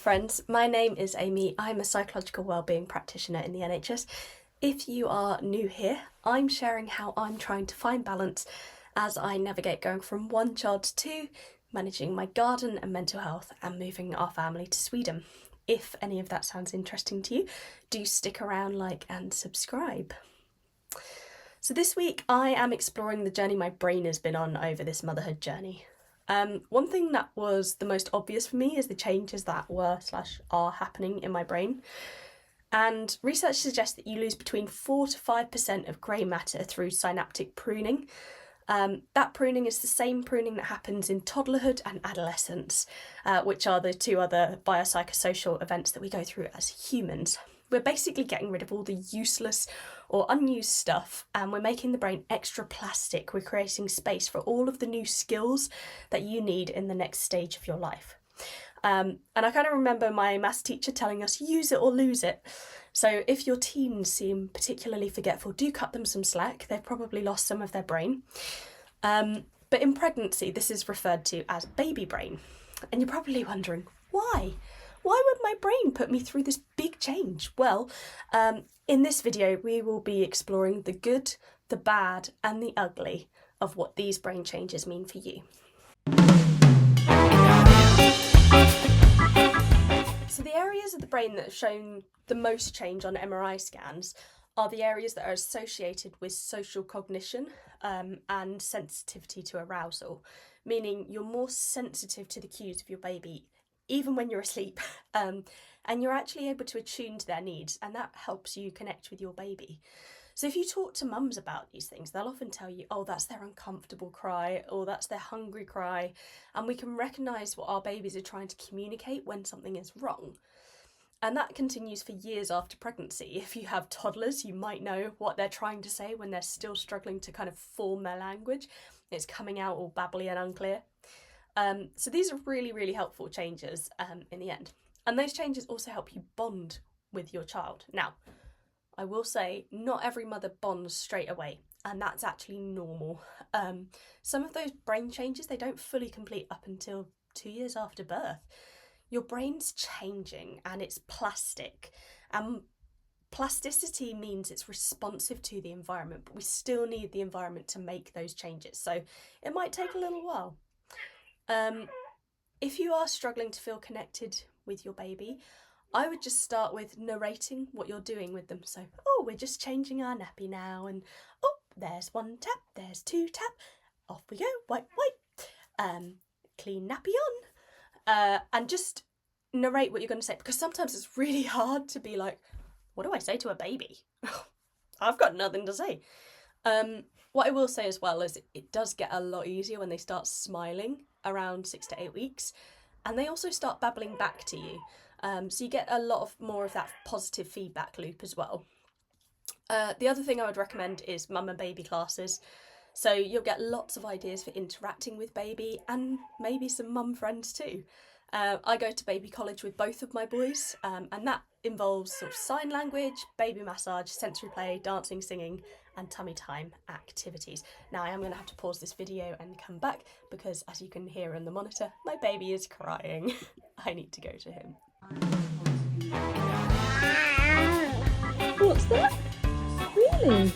friends, my name is Amy. I'm a psychological wellbeing practitioner in the NHS. If you are new here, I'm sharing how I'm trying to find balance as I navigate going from one child to two, managing my garden and mental health, and moving our family to Sweden. If any of that sounds interesting to you, do stick around, like and subscribe. So this week I am exploring the journey my brain has been on over this motherhood journey. One thing that was the most obvious for me is the changes that were/are happening in my brain. And research suggests that you lose between 4 to 5% of grey matter through synaptic pruning. That pruning is the same pruning that happens in toddlerhood and adolescence, which are the two other biopsychosocial events that we go through as humans. We're basically getting rid of all the useless or unused stuff, and we're making the brain extra plastic. We're creating space for all of the new skills that you need in the next stage of your life. And I kind of remember my maths teacher telling us, use it or lose it. So if your teens seem particularly forgetful, do cut them some slack. They've probably lost some of their brain. But in pregnancy, this is referred to as baby brain. And you're probably wondering, why? Why would my brain put me through this big change? Well, in this video, we will be exploring the good, the bad, and the ugly of what these brain changes mean for you. So the areas of the brain that have shown the most change on MRI scans are the areas that are associated with social cognition and sensitivity to arousal, meaning you're more sensitive to the cues of your baby even when you're asleep, and you're actually able to attune to their needs, and that helps you connect with your baby. So if you talk to mums about these things, they'll often tell you, oh, that's their uncomfortable cry, or that's their hungry cry, and we can recognise what our babies are trying to communicate when something is wrong. And that continues for years after pregnancy. If you have toddlers, you might know what they're trying to say when they're still struggling to kind of form their language. It's coming out all babbly and unclear. So these are really, really helpful changes in the end. And those changes also help you bond with your child. Now, I will say not every mother bonds straight away, and that's actually normal. Some of those brain changes, they don't fully complete up until 2 years after birth. Your brain's changing and it's plastic. Plasticity means it's responsive to the environment, but we still need the environment to make those changes. So it might take a little while. If you are struggling to feel connected with your baby, I would just start with narrating what you're doing with them. So, oh, we're just changing our nappy now, and oh, there's one tap, there's two tap, off we go, wipe, clean nappy on, and just narrate what you're going to say, because sometimes it's really hard to be like, what do I say to a baby? I've got nothing to say. What I will say as well is it does get a lot easier when they start smiling around 6 to 8 weeks, and they also start babbling back to you. So you get a lot more of that positive feedback loop as well. The other thing I would recommend is mum and baby classes. So you'll get lots of ideas for interacting with baby, and maybe some mum friends too. I go to baby college with both of my boys, and that involves sort of sign language, baby massage, sensory play, dancing, singing, and tummy time activities. Now I am going to have to pause this video and come back because, as you can hear on the monitor, my baby is crying. I need to go to him. What's that? Really?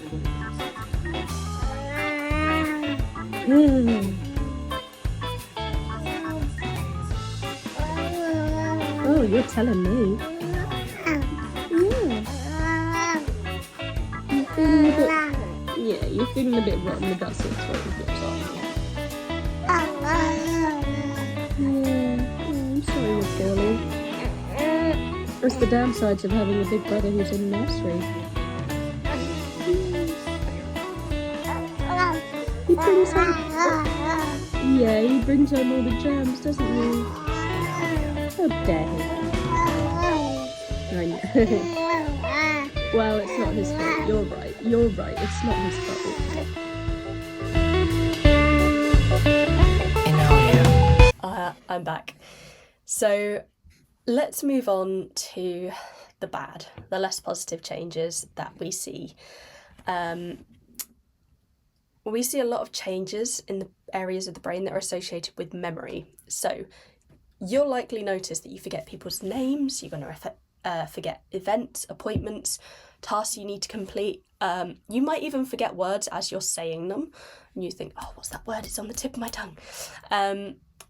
Oh, you're telling me. Yeah. You're feeling a bit rotten with that sore throat of yours, aren't you? Yeah. I'm sorry, Miss Girlie. That's the downsides of having a big brother who's in nursery. He brings home... Yeah, he brings home all the jams, doesn't he? How dare he? I know. Well, it's not his fault. You're right. It's not his fault. I'm back. So let's move on to the bad, the less positive changes that we see. We see a lot of changes in the areas of the brain that are associated with memory. So you'll likely notice that you forget people's names, you're going to forget events, appointments, tasks you need to complete. You might even forget words as you're saying them, and you think, oh, what's that word? It's on the tip of my tongue.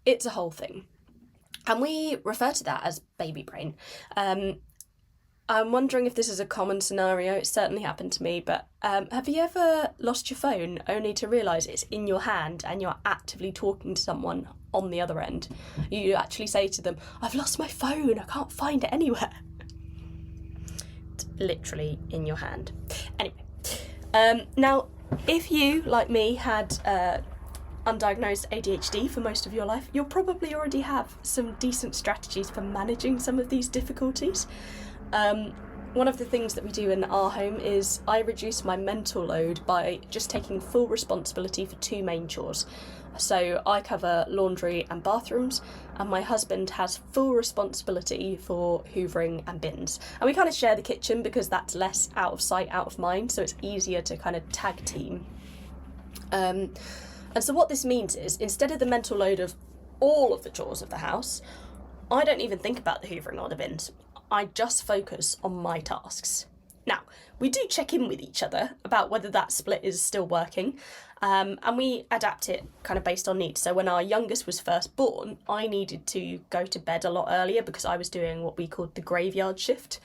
It's a whole thing. And we refer to that as baby brain. I'm wondering if this is a common scenario. It certainly happened to me, but have you ever lost your phone only to realise it's in your hand and you're actively talking to someone on the other end? You actually say to them, I've lost my phone, I can't find it anywhere. It's literally in your hand. Anyway, now, if you, like me, had undiagnosed ADHD for most of your life, you'll probably already have some decent strategies for managing some of these difficulties. One of the things that we do in our home is I reduce my mental load by just taking full responsibility for two main chores. So I cover laundry and bathrooms, and my husband has full responsibility for hoovering and bins. And we kind of share the kitchen because that's less out of sight, out of mind, so it's easier to kind of tag team. And so what this means is, instead of the mental load of all of the chores of the house, I don't even think about the hoovering or the bins. I just focus on my tasks. Now, we do check in with each other about whether that split is still working, and we adapt it kind of based on needs. So when our youngest was first born, I needed to go to bed a lot earlier because I was doing what we called the graveyard shift,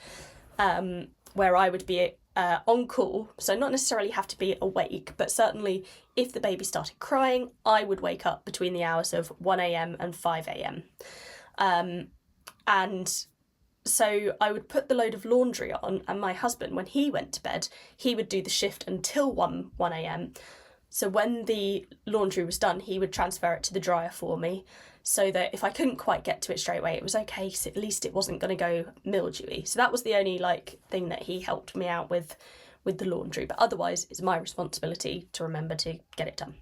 where I would be on call, so not necessarily have to be awake, but certainly if the baby started crying, I would wake up between the hours of 1 a.m. and 5 a.m. And so I would put the load of laundry on, and my husband, when he went to bed, he would do the shift until 1 a.m. So when the laundry was done, he would transfer it to the dryer for me, so that if I couldn't quite get to it straight away, it was okay, so at least it wasn't going to go mildewy. So that was the only thing that he helped me out with the laundry, but otherwise it's my responsibility to remember to get it done.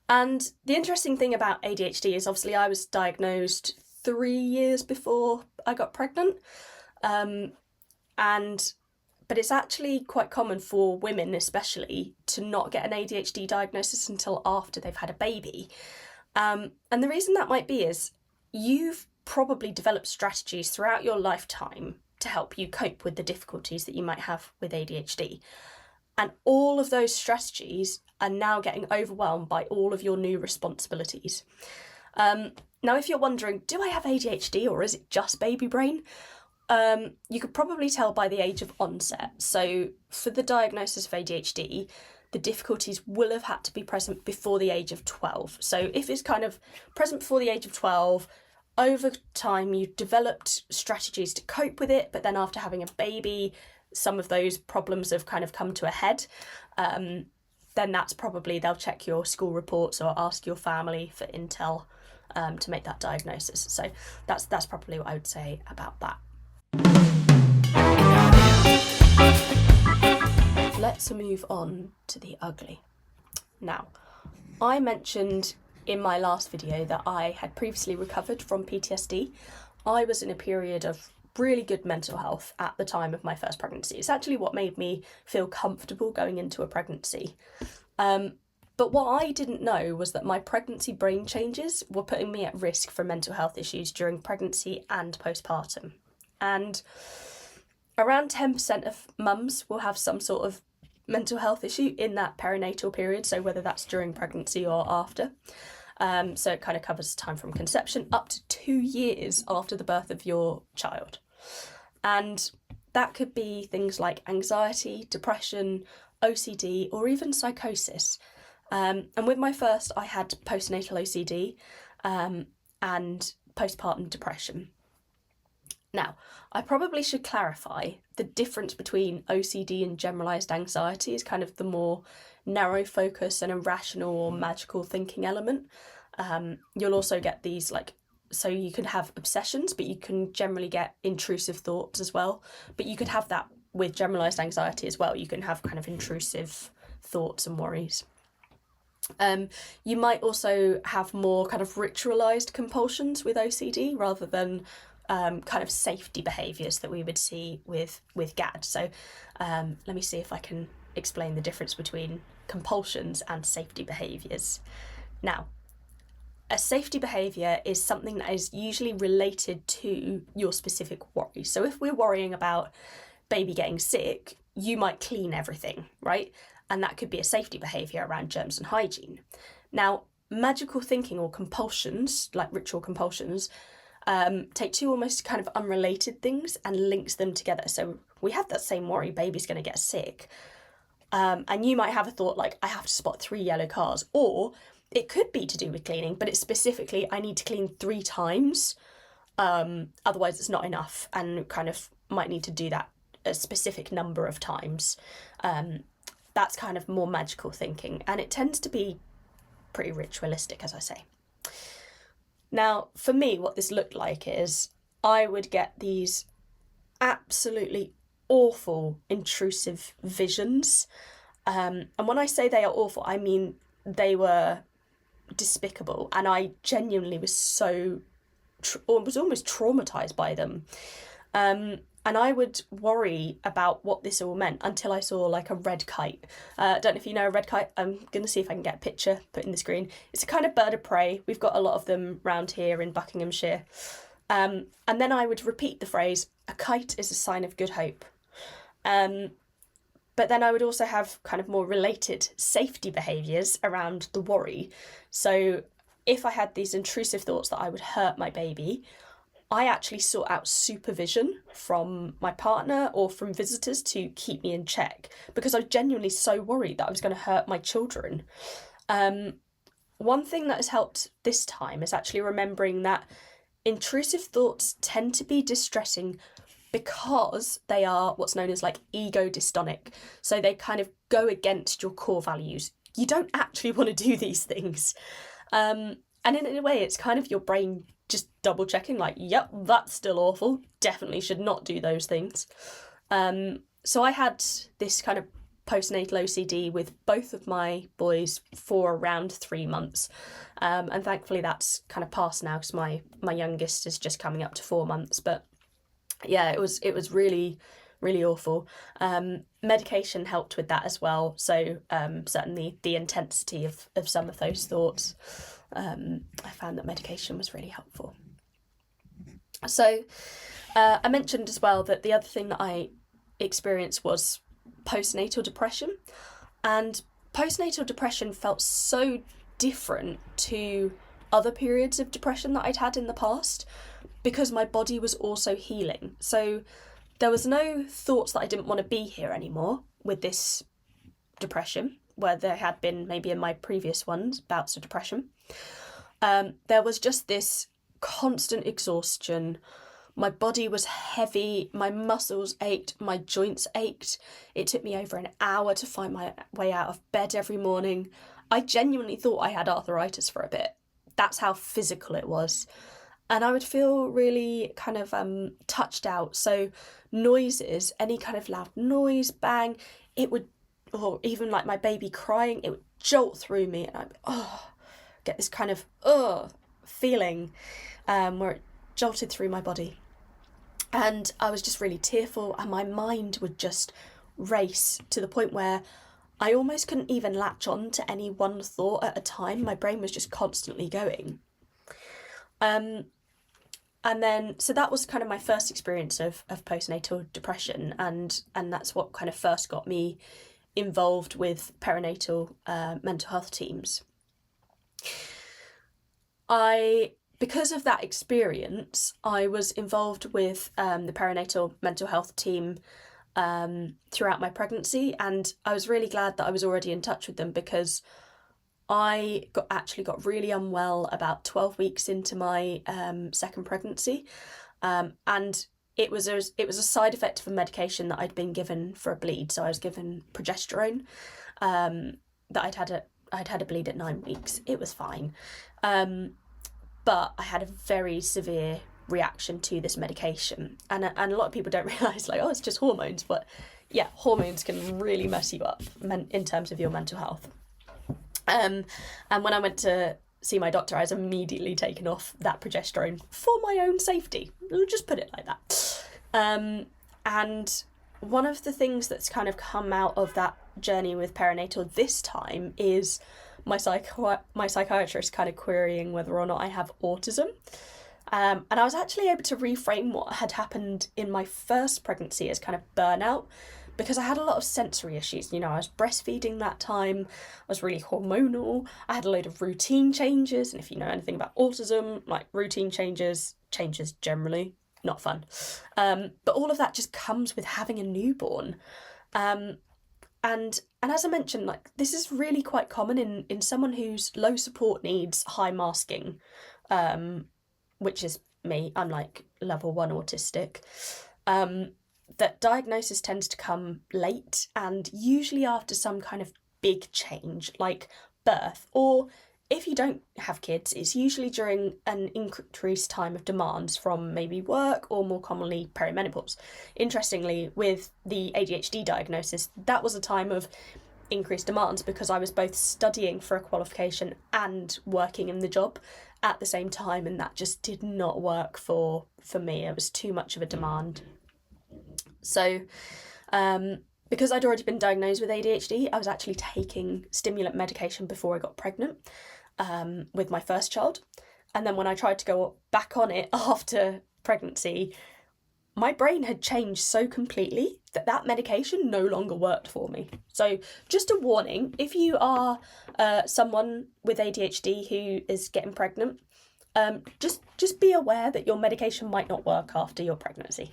And the interesting thing about ADHD is, obviously I was diagnosed 3 years before I got pregnant, but it's actually quite common for women especially to not get an ADHD diagnosis until after they've had a baby. And the reason that might be is you've probably developed strategies throughout your lifetime to help you cope with the difficulties that you might have with ADHD. And all of those strategies are now getting overwhelmed by all of your new responsibilities. Now, if you're wondering, do I have ADHD or is it just baby brain? You could probably tell by the age of onset. So for the diagnosis of ADHD, the difficulties will have had to be present before the age of 12. So if it's kind of present before the age of 12, over time you've developed strategies to cope with it, but then after having a baby, some of those problems have kind of come to a head. Then that's probably, they'll check your school reports or ask your family for intel to make that diagnosis. So that's probably what I would say about that. Let's move on to the ugly. Now, I mentioned in my last video that I had previously recovered from PTSD. I was in a period of really good mental health at the time of my first pregnancy. It's actually what made me feel comfortable going into a pregnancy. But what I didn't know was that my pregnancy brain changes were putting me at risk for mental health issues during pregnancy and postpartum. And around 10% of mums will have some sort of mental health issue in that perinatal period, so whether that's during pregnancy or after. So it kind of covers time from conception up to 2 years after the birth of your child. And that could be things like anxiety, depression, OCD, or even psychosis. And with my first, I had postnatal OCD and postpartum depression. Now, I probably should clarify the difference between OCD and generalised anxiety is kind of the more narrow focus and irrational or magical thinking element. You'll also get these so you can have obsessions, but you can generally get intrusive thoughts as well. But you could have that with generalised anxiety as well. You can have kind of intrusive thoughts and worries. You might also have more kind of ritualised compulsions with OCD rather than kind of safety behaviours that we would see with GAD. So let me see if I can explain the difference between compulsions and safety behaviours. Now, a safety behaviour is something that is usually related to your specific worry. So if we're worrying about baby getting sick, you might clean everything, right? And that could be a safety behaviour around germs and hygiene. Now, magical thinking or compulsions, like ritual compulsions, take two almost kind of unrelated things and links them together. So we have that same worry, baby's going to get sick. And you might have a thought like, I have to spot 3 yellow cars, or it could be to do with cleaning, but it's specifically, I need to clean 3 times. Otherwise it's not enough, and kind of might need to do that a specific number of times. That's kind of more magical thinking, and it tends to be pretty ritualistic, as I say. Now, for me, what this looked like is I would get these absolutely awful, intrusive visions. And when I say they are awful, I mean they were despicable, and I genuinely was was almost traumatized by them. And I would worry about what this all meant until I saw like a red kite. I don't know if you know a red kite. I'm going to see if I can get a picture put in the screen. It's a kind of bird of prey. We've got a lot of them round here in Buckinghamshire. And then I would repeat the phrase, a kite is a sign of good hope. But then I would also have kind of more related safety behaviours around the worry. So if I had these intrusive thoughts that I would hurt my baby, I actually sought out supervision from my partner or from visitors to keep me in check, because I was genuinely so worried that I was going to hurt my children. One thing that has helped this time is actually remembering that intrusive thoughts tend to be distressing because they are what's known as like ego dystonic. So they kind of go against your core values. You don't actually want to do these things. And in a way, it's kind of your brain just double checking, like, yep, that's still awful. Definitely should not do those things. So I had this kind of postnatal OCD with both of my boys for around 3 months. And thankfully that's kind of passed now, because my youngest is just coming up to 4 months. But yeah, it was really, really awful. Medication helped with that as well. So certainly the intensity of some of those thoughts, I found that medication was really helpful. So I mentioned as well that the other thing that I experienced was postnatal depression. And postnatal depression felt so different to other periods of depression that I'd had in the past, because my body was also healing. So there was no thoughts that I didn't want to be here anymore with this depression, where there had been maybe in my previous ones bouts of depression. There was just this constant exhaustion. My body was heavy, my muscles ached, my joints ached. It took me over an hour to find my way out of bed every morning. I genuinely thought I had arthritis for a bit. That's how physical it was. And I would feel really kind of touched out. So noises, any kind of loud noise, bang, it would, or even like my baby crying, it would jolt through me, and I'd get this kind of feeling where it jolted through my body. And I was just really tearful, and my mind would just race to the point where I almost couldn't even latch on to any one thought at a time. My brain was just constantly going. And then, so that was kind of my first experience of postnatal depression, and that's what kind of first got me involved with perinatal mental health teams. Because of that experience, I was involved with the perinatal mental health team throughout my pregnancy, and I was really glad that I was already in touch with them, because I got really unwell about 12 weeks into my second pregnancy, and it was a side effect of a medication that I'd been given for a bleed. So I was given progesterone. That I'd had a bleed at 9 weeks. It was fine, but I had a very severe reaction to this medication, and a lot of people don't realise, like, oh, it's just hormones, but yeah, hormones can really mess you up in terms of your mental health. And when I went to see my doctor, I was immediately taken off that progesterone for my own safety. We'll just put it like that. And one of the things that's kind of come out of that journey with perinatal this time is my psychiatrist kind of querying whether or not I have autism. And I was actually able to reframe what had happened in my first pregnancy as kind of burnout, because I had a lot of sensory issues. You know, I was breastfeeding that time, I was really hormonal, I had a load of routine changes, and if you know anything about autism, like routine changes generally, not fun. But all of that just comes with having a newborn. And as I mentioned, like, this is really quite common in someone who's low support needs, high masking, which is me. I'm like level 1 autistic. That diagnosis tends to come late, and usually after some kind of big change like birth, or if you don't have kids, it's usually during an increased time of demands from maybe work or more commonly perimenopause. Interestingly, with the ADHD diagnosis, that was a time of increased demands because I was both studying for a qualification and working in the job at the same time, and that just did not work for me. It was too much of a demand. So because I'd already been diagnosed with ADHD, I was actually taking stimulant medication before I got pregnant with my first child. And then when I tried to go back on it after pregnancy, my brain had changed so completely that medication no longer worked for me. So just a warning, if you are someone with ADHD who is getting pregnant, just be aware that your medication might not work after your pregnancy.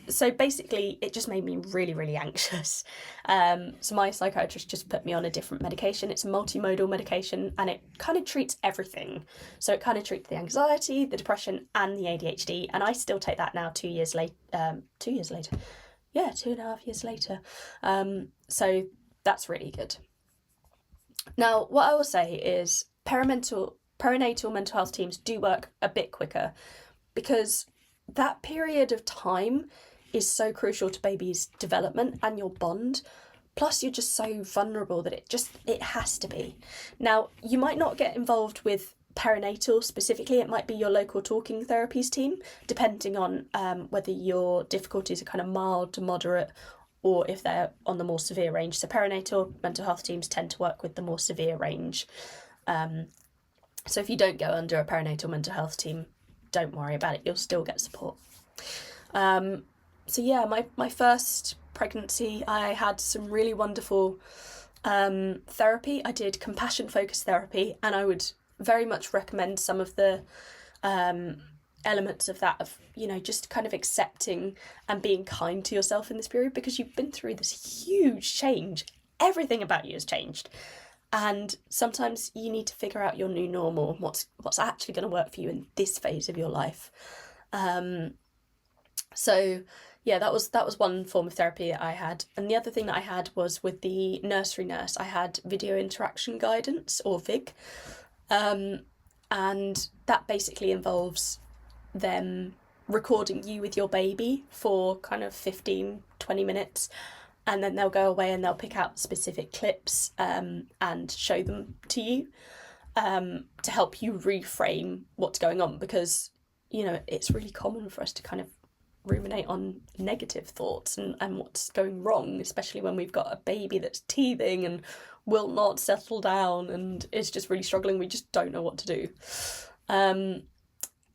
So basically it just made me really, really anxious. So my psychiatrist just put me on a different medication. It's a multimodal medication, and it kind of treats everything. So it kind of treats the anxiety, the depression, and the ADHD. And I still take that now 2 years later. 2 years later. Yeah, 2.5 years later. So that's really good. Now, what I will say is perinatal mental health teams do work a bit quicker, because that period of time is so crucial to baby's development and your bond. Plus, you're just so vulnerable that it has to be. Now, you might not get involved with perinatal specifically. It might be your local talking therapies team, depending on whether your difficulties are kind of mild to moderate or if they're on the more severe range. So perinatal mental health teams tend to work with the more severe range. So if you don't go under a perinatal mental health team, don't worry about it. You'll still get support. So yeah, my first pregnancy, I had some really wonderful therapy. I did compassion focused therapy, and I would very much recommend some of the elements of that, of, you know, just kind of accepting and being kind to yourself in this period, because you've been through this huge change. Everything about you has changed. And sometimes you need to figure out your new normal, what's actually going to work for you in this phase of your life. So yeah, that was one form of therapy I had. And the other thing that I had was with the nursery nurse. I had video interaction guidance, or VIG. And that basically involves them recording you with your baby for kind of 15, 20 minutes. And then they'll go away and they'll pick out specific clips and show them to you to help you reframe what's going on. Because, you know, it's really common for us to kind of ruminate on negative thoughts and what's going wrong, especially when we've got a baby that's teething and will not settle down and is just really struggling. We just don't know what to do. And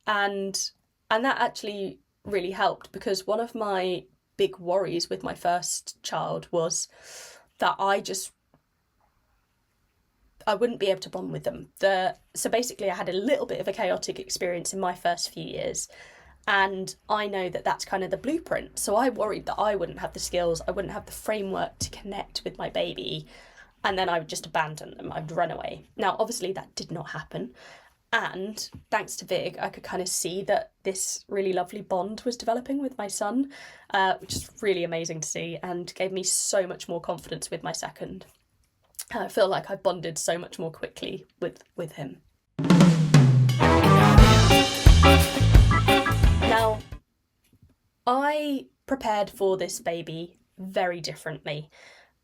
that actually really helped, because one of my big worries with my first child was that I wouldn't be able to bond with them. So basically I had a little bit of a chaotic experience in my first few years, and I know that that's kind of the blueprint. So I worried that I wouldn't have the skills, I wouldn't have the framework to connect with my baby, and then I would just abandon them, I'd run away. Now, obviously that did not happen. And thanks to Vig, I could kind of see that this really lovely bond was developing with my son, which is really amazing to see, and gave me so much more confidence with my second. I feel like I bonded so much more quickly with him. Now, I prepared for this baby very differently.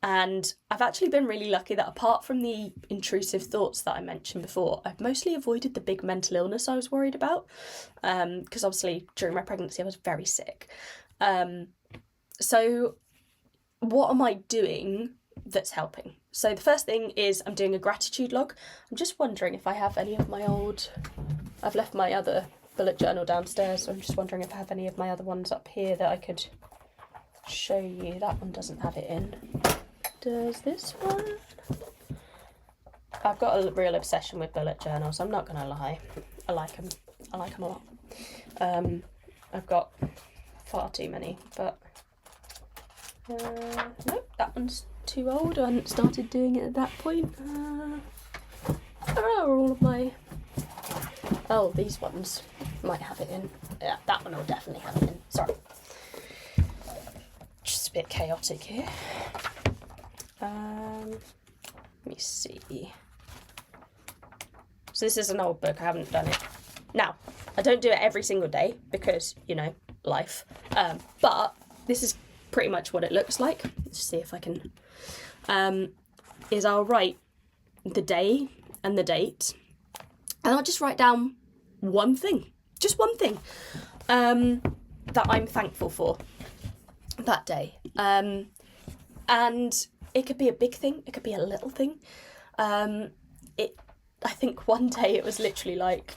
And I've actually been really lucky that, apart from the intrusive thoughts that I mentioned before, I've mostly avoided the big mental illness I was worried about, because obviously during my pregnancy I was very sick. So what am I doing that's helping? So the first thing is I'm doing a gratitude log. I'm just wondering if I have any of my I've left my other bullet journal downstairs, so I'm just wondering if I have any of my other ones up here that I could show you. That one doesn't have it in. Does this one? I've got a real obsession with bullet journals, I'm not gonna lie. I like them a lot. I've got far too many, but nope, that one's too old. I hadn't started doing it at that point. Where are all of my... Oh, these ones might have it in. Yeah, that one will definitely have it in. Sorry. Just a bit chaotic here. Let me see. So this is an old book, I haven't done it. Now, I don't do it every single day because, you know, life. But this is pretty much what it looks like. Let's see if I can... is I'll write the day and the date, and I'll just write down one thing, just one thing, that I'm thankful for that day. And it could be a big thing, it could be a little thing. I think one day it was literally like,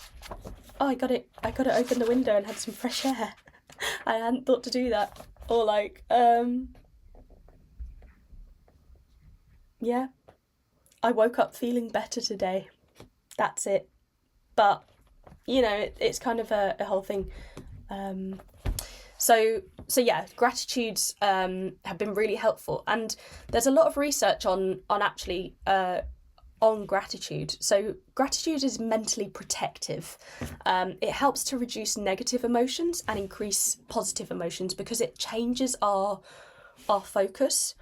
oh, I got to open the window and had some fresh air. I hadn't thought to do that. Or like, yeah, I woke up feeling better today. That's it. But, you know, it's kind of a whole thing. So yeah, gratitudes have been really helpful. And there's a lot of research on actually on gratitude. So gratitude is mentally protective. It helps to reduce negative emotions and increase positive emotions because it changes our focus.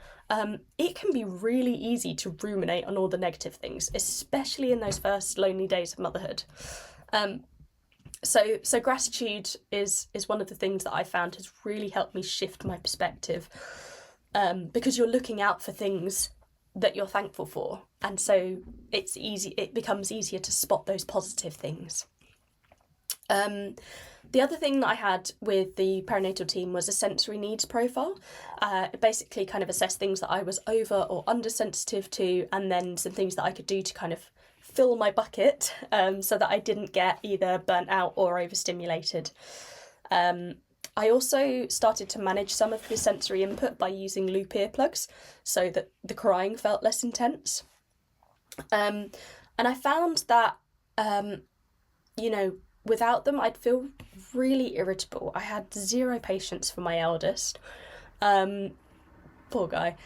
It can be really easy to ruminate on all the negative things, especially in those first lonely days of motherhood. So gratitude is one of the things that I found has really helped me shift my perspective, because you're looking out for things that you're thankful for, and so it becomes easier to spot those positive things. The other thing that I had with the perinatal team was a sensory needs profile. It basically kind of assessed things that I was over or under sensitive to, and then some things that I could do to kind of fill my bucket, so that I didn't get either burnt out or overstimulated. I also started to manage some of the sensory input by using loop earplugs so that the crying felt less intense. And I found that, you know, without them, I'd feel really irritable. I had zero patience for my eldest. Poor guy.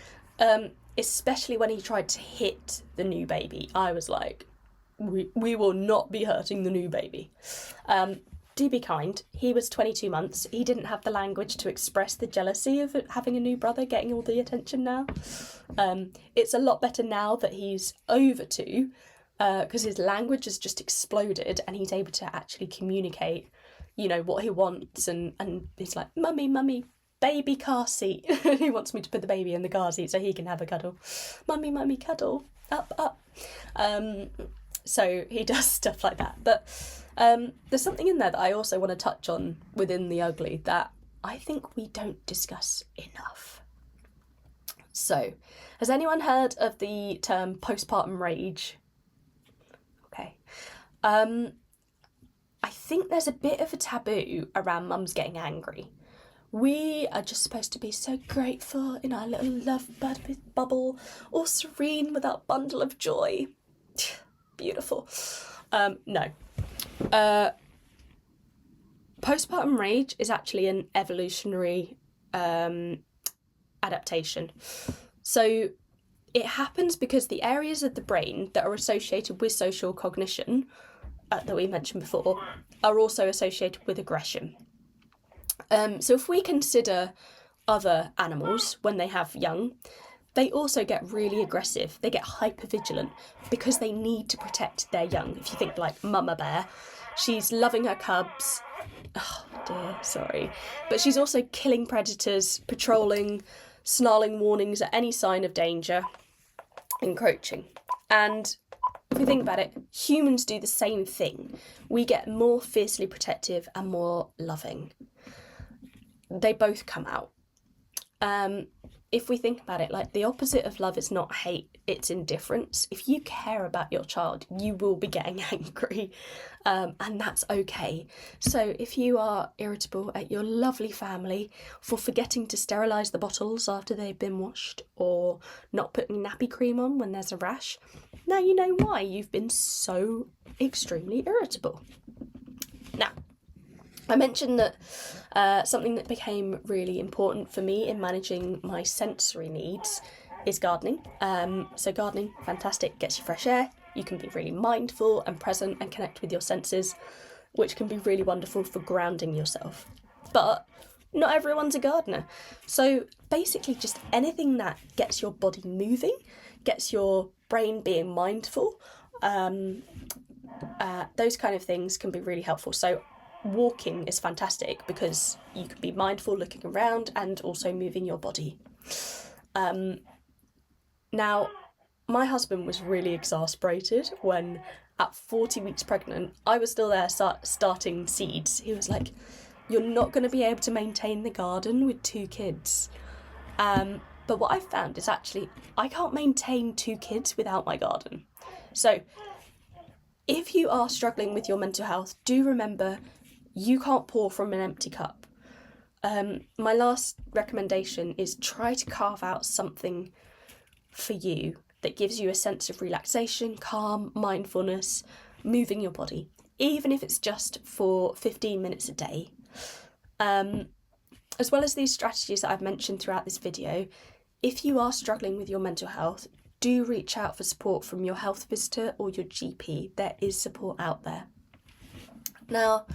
Especially when he tried to hit the new baby. I was like, we will not be hurting the new baby. Do be kind. He was 22 months. He didn't have the language to express the jealousy of having a new brother getting all the attention now. It's a lot better now that he's over 2, because his language has just exploded and he's able to actually communicate, you know, what he wants, and he's like, mummy, baby car seat. He wants me to put the baby in the car seat so he can have a cuddle. Mummy, cuddle, up. So he does stuff like that. But there's something in there that I also want to touch on within the ugly that I think we don't discuss enough. So, has anyone heard of the term postpartum rage? Okay. I think there's a bit of a taboo around mums getting angry. We are just supposed to be so grateful in our little love bubble, all serene with our bundle of joy. Beautiful. No. Postpartum rage is actually an evolutionary adaptation. So it happens because the areas of the brain that are associated with social cognition, that we mentioned before, are also associated with aggression. So if we consider other animals when they have young, they also get really aggressive. They get hypervigilant because they need to protect their young. If you think like Mama Bear, she's loving her cubs. Oh dear, sorry. But she's also killing predators, patrolling, snarling warnings at any sign of danger, encroaching. And if you think about it, humans do the same thing. We get more fiercely protective and more loving. They both come out. if we think about it, like the opposite of love is not hate, it's indifference. If you care about your child, you will be getting angry, and that's okay. So if you are irritable at your lovely family for forgetting to sterilise the bottles after they've been washed, or not putting nappy cream on when there's a rash, now you know why you've been so extremely irritable. Now, I mentioned that something that became really important for me in managing my sensory needs is gardening. So gardening, fantastic, gets you fresh air. You can be really mindful and present and connect with your senses, which can be really wonderful for grounding yourself. But not everyone's a gardener. So basically just anything that gets your body moving, gets your brain being mindful, those kind of things can be really helpful. So walking is fantastic because you can be mindful, looking around, and also moving your body. Now, my husband was really exasperated when at 40 weeks pregnant, I was still there starting seeds. He was like, "You're not going to be able to maintain the garden with 2 kids." But what I've found is actually I can't maintain 2 kids without my garden. So if you are struggling with your mental health, do remember you can't pour from an empty cup. My last recommendation is try to carve out something for you that gives you a sense of relaxation, calm, mindfulness, moving your body, even if it's just for 15 minutes a day. As well as these strategies that I've mentioned throughout this video, if you are struggling with your mental health, do reach out for support from your health visitor or your GP. There is support out there. Now,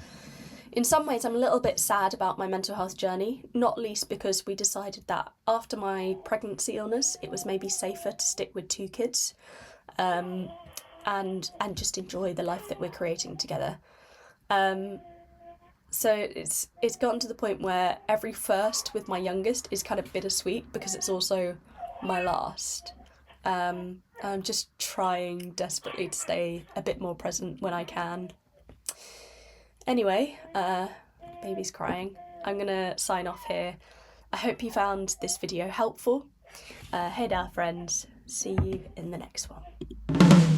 in some ways, I'm a little bit sad about my mental health journey, not least because we decided that after my pregnancy illness, it was maybe safer to stick with 2 kids, and just enjoy the life that we're creating together. So it's gotten to the point where every first with my youngest is kind of bittersweet because it's also my last. I'm just trying desperately to stay a bit more present when I can. Anyway, baby's crying. I'm gonna sign off here. I hope you found this video helpful. Hey there, friends. See you in the next one.